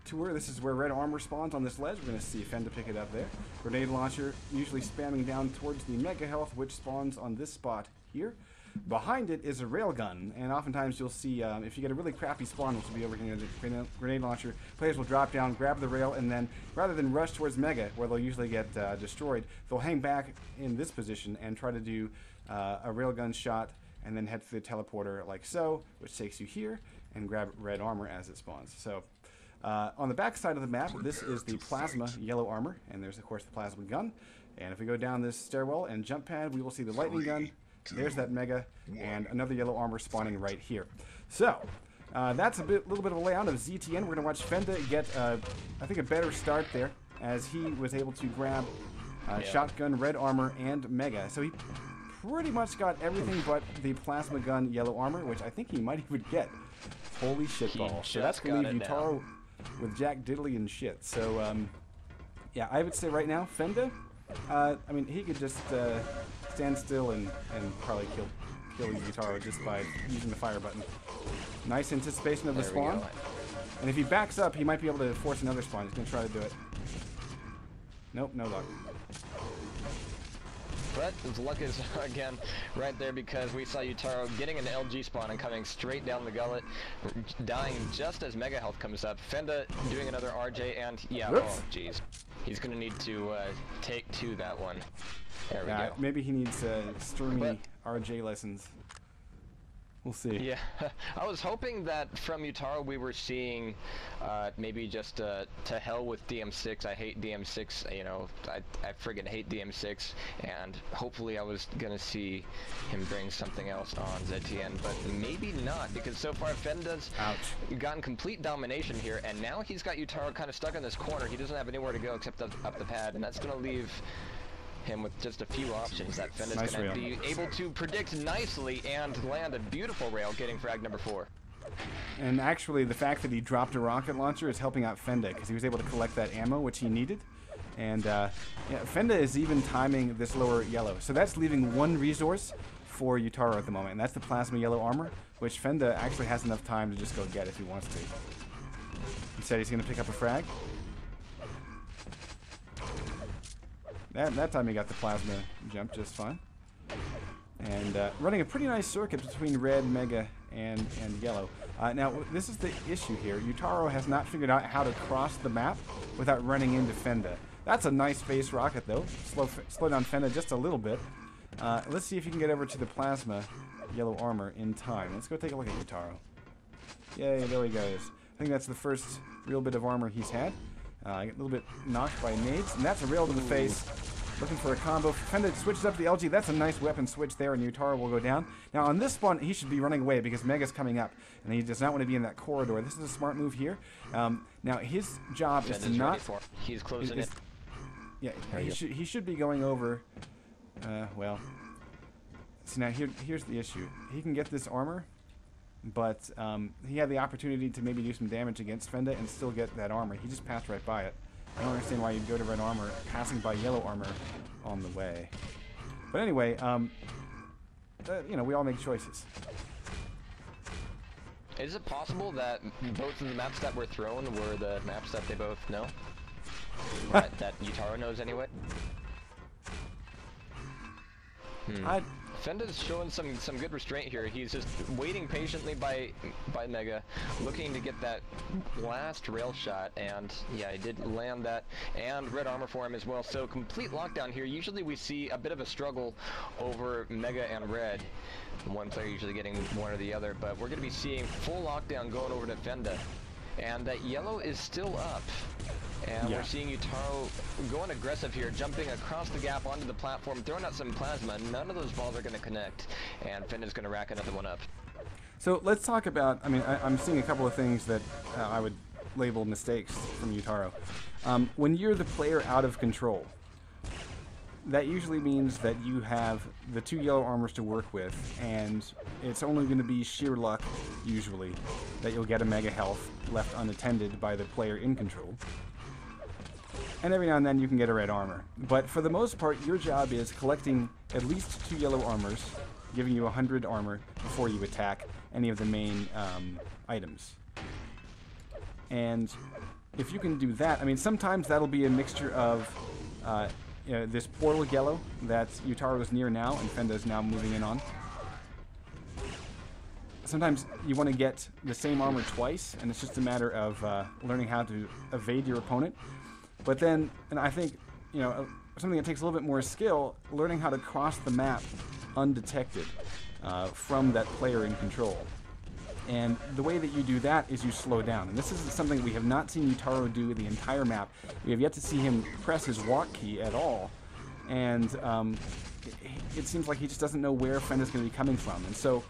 tour. This is where red armor spawns on this ledge. We're going to see Fenda pick it up there. Grenade launcher usually spamming down towards the mega health, which spawns on this spot here. Behind it is a railgun, and oftentimes you'll see, if you get a really crappy spawn, which will be over here, the grenade launcher, players will drop down, grab the rail, and then, rather than rush towards Mega, where they'll usually get destroyed, they'll hang back in this position and try to do a railgun shot, and then head for the teleporter like so, which takes you here, and grab red armor as it spawns. So, on the back side of the map, this is the plasma yellow armor, and there's, of course, the plasma gun. And if we go down this stairwell and jump pad, we will see the lightning gun. There's that mega, and another yellow armor spawning right here. So, that's a little bit of a layout of ZTN. We're going to watch Fenda get, I think, a better start there, as he was able to grab shotgun, red armor, and mega. So he pretty much got everything but the plasma gun yellow armor, which I think he might even get. Holy shitball. So that's going to leave Utaro with Jack Diddley and shit. So, yeah, I would say right now, Fenda, I mean, he could just stand still and probably kill Utaro just by using the fire button. Nice anticipation of the spawn. And if he backs up, he might be able to force another spawn. He's going to try to do it. Nope, no luck. But his luck is, again, right there, because we saw Utaro getting an LG spawn and coming straight down the gullet, dying just as Mega Health comes up. Fenda doing another RJ, and yeah, oh, jeez. He's going to need to take to that one. There we go. Maybe he needs stormy RJ lessons. We'll see. Yeah, I was hoping that from Utaro we were seeing maybe just to hell with DM6. I hate DM6, you know, I friggin' hate DM6, and hopefully I was gonna see him bring something else on ZTN, but maybe not, because so far Fenda's gotten complete domination here, and now he's got Utaro kind of stuck in this corner. He doesn't have anywhere to go except up the pad, and that's gonna leave him with just a few options that Fenda's going to be able to predict nicely and land a beautiful rail, getting frag number 4. And actually, the fact that he dropped a rocket launcher is helping out Fenda, because he was able to collect that ammo, which he needed. And yeah, Fenda is even timing this lower yellow. So that's leaving one resource for Utaro at the moment, and that's the plasma yellow armor, which Fenda actually has enough time to just go get if he wants to. He said he's going to pick up a frag. That time he got the plasma jump just fine. And running a pretty nice circuit between red, mega, and yellow. Now, this is the issue here. Utaro has not figured out how to cross the map without running into Fenda. That's a nice face rocket, though. Slow down Fenda just a little bit. Let's see if you can get over to the plasma yellow armor in time. Let's go take a look at Utaro. Yay, there he goes. I think that's the first real bit of armor he's had. A little bit knocked by nades, and that's a rail to the face. Looking for a combo. Fenda switches up the LG. That's a nice weapon switch there, and Utaro will go down. Now, on this spawn, he should be running away because Mega's coming up, and he does not want to be in that corridor. This is a smart move here. Now, his job is to not... He's closing it. Yeah, he should be going over... well... See, now, here's the issue. He can get this armor, but he had the opportunity to maybe do some damage against Fenda and still get that armor. He just passed right by it. I don't understand why you'd go to red armor, passing by yellow armor on the way. But anyway, you know, we all make choices. Is it possible that both of the maps that were thrown were the maps that they both know? that Utaro knows anyway? Fenda's showing some good restraint here. He's just waiting patiently by Mega, looking to get that last rail shot, and yeah, he did land that, and red armor for him as well. So complete lockdown here. Usually we see a bit of a struggle over Mega and red. One player usually getting one or the other, but we're going to be seeing full lockdown going over to Fenda. And that yellow is still up. And we're seeing Utaro going aggressive here, jumping across the gap onto the platform, throwing out some plasma. None of those balls are going to connect, and Fenda's going to rack another one up. So let's talk about, I mean, I'm seeing a couple of things that I would label mistakes from Utaro. When you're the player out of control, that usually means that you have the 2 yellow armors to work with, and it's only going to be sheer luck, usually, that you'll get a mega health left unattended by the player in control. And every now and then you can get a red armor. But for the most part, your job is collecting at least 2 yellow armors, giving you 100 armor before you attack any of the main items. And if you can do that, I mean, sometimes that'll be a mixture of this portal yellow that Utaro is near now and Fenda is now moving in on. Sometimes you want to get the same armor twice, and it's just a matter of learning how to evade your opponent. But then, and I think, you know, something that takes a little bit more skill, learning how to cross the map undetected from that player in control. And the way that you do that is you slow down. And this is something we have not seen Utaro do the entire map. We have yet to see him press his walk key at all. And it seems like he just doesn't know where Fenda's going to be coming from. And so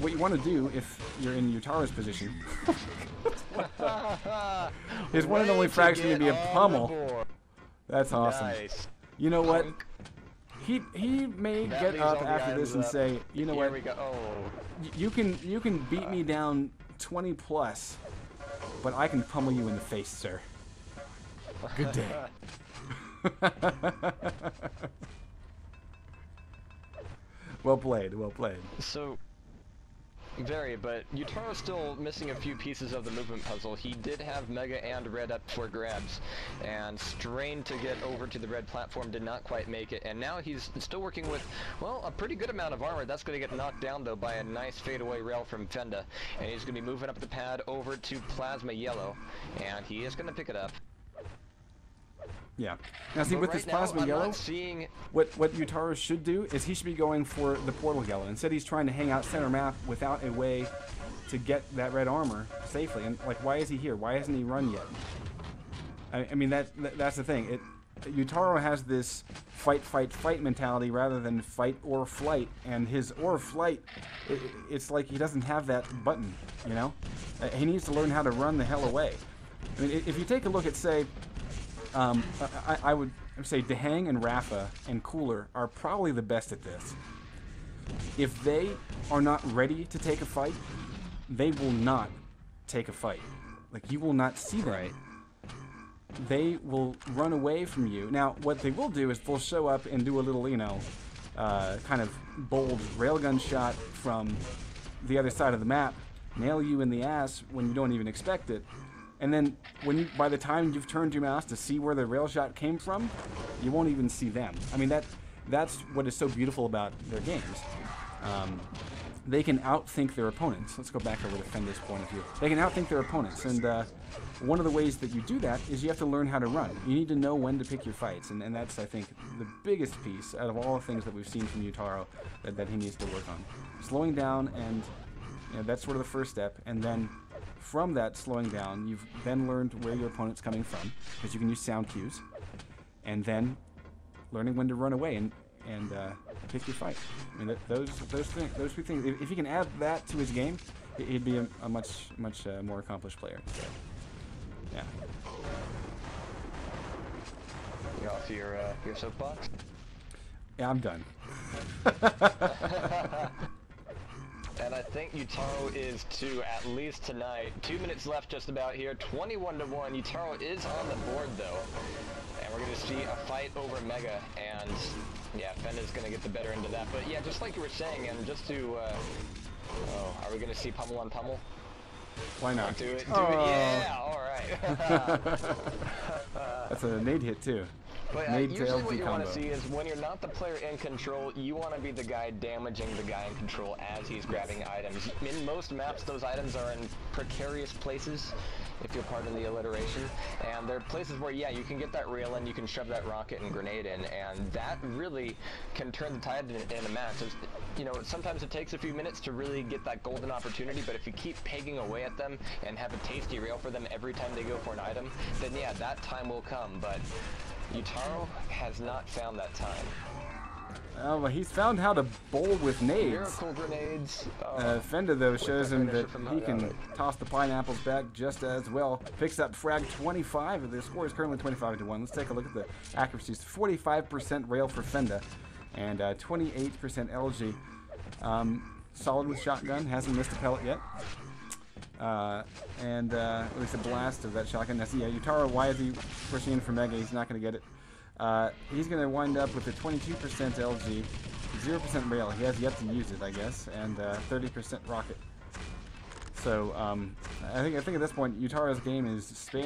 what you want to do if you're in Utaro's position, his one and only frag's going to be a pummel. That's awesome. Nice. You know what? He may get up after this and say, you know what? Here we go. Oh. You can beat me down 20 plus, but I can pummel you in the face, sir. Good day. Well played, well played. So, but Utaro's still missing a few pieces of the movement puzzle. He did have Mega and Red up for grabs, and strained to get over to the red platform, did not quite make it, and now he's still working with, well, a pretty good amount of armor. That's going to get knocked down, though, by a nice fadeaway rail from Fenda, and he's going to be moving up the pad over to Plasma Yellow, and he is going to pick it up. Yeah. Now see, with this Plasma Yellow, what Utaro should do is he should be going for the Portal Yellow. Instead he's trying to hang out center map without a way to get that red armor safely. And like, why is he here? Why hasn't he run yet? I mean, that's the thing. Utaro has this fight, fight, fight mentality rather than fight or flight. And his or flight, it's like he doesn't have that button, you know? He needs to learn how to run the hell away. I mean, if you take a look at, say, I would say Dehang and Rafa and Cooler are probably the best at this. If they are not ready to take a fight, they will not take a fight. Like, you will not see them. Right. They will run away from you. Now, what they will do is they'll show up and do a little, you know, kind of bold railgun shot from the other side of the map, nail you in the ass when you don't even expect it. And then, by the time you've turned your mouse to see where the rail shot came from, you won't even see them. I mean, that's what is so beautiful about their games. They can outthink their opponents. Let's go back over to Fenda's point of view. They can outthink their opponents, and one of the ways that you do that is you have to learn how to run. You need to know when to pick your fights, and that's, I think, the biggest piece out of all the things that we've seen from Utaro that he needs to work on. Slowing down, and you know, that's sort of the first step, and then from that slowing down, you've then learned where your opponent's coming from, because you can use sound cues, and then learning when to run away and pick your fight. I mean, those three things. If he can add that to his game, he'd be a much more accomplished player. So, yeah. You off your soapbox? Yeah, I'm done. And I think Utaro is too, at least tonight. 2 minutes left just about here. 21-1. Utaro is on the board, though. And we're going to see a fight over Mega. And, yeah, Fenda's going to get the better end of that. But, yeah, just like you were saying, and just to... are we going to see pummel on pummel? Why not? Do it. Yeah, all right. That's a nade hit, too. But usually what you want to see is when you're not the player in control, you want to be the guy damaging the guy in control as he's grabbing items. In most maps, those items are in precarious places, if you'll pardon the alliteration. And they're places where, yeah, you can get that rail in, you can shove that rocket and grenade in, and that really can turn the tide in a match. It's, you know, sometimes it takes a few minutes to really get that golden opportunity, but if you keep pegging away at them and have a tasty rail for them every time they go for an item, then yeah, that time will come. But Utaro has not found that time. Oh, well, he's found how to bowl with nades. Miracle grenades. Fenda, though, shows him that he can toss the pineapples back just as well. Picks up frag 25. The score is currently 25-1. Let's take a look at the accuracies. 45% rail for Fenda and 28% LG. Solid with shotgun. Hasn't missed a pellet yet. At least a blast of that shotgun. That's, yeah, Utaro, why is he pushing in for Mega? He's not going to get it. He's going to wind up with a 22% LG, 0% rail. He has yet to use it, I guess, and 30% rocket. So I think at this point Utara's game is spam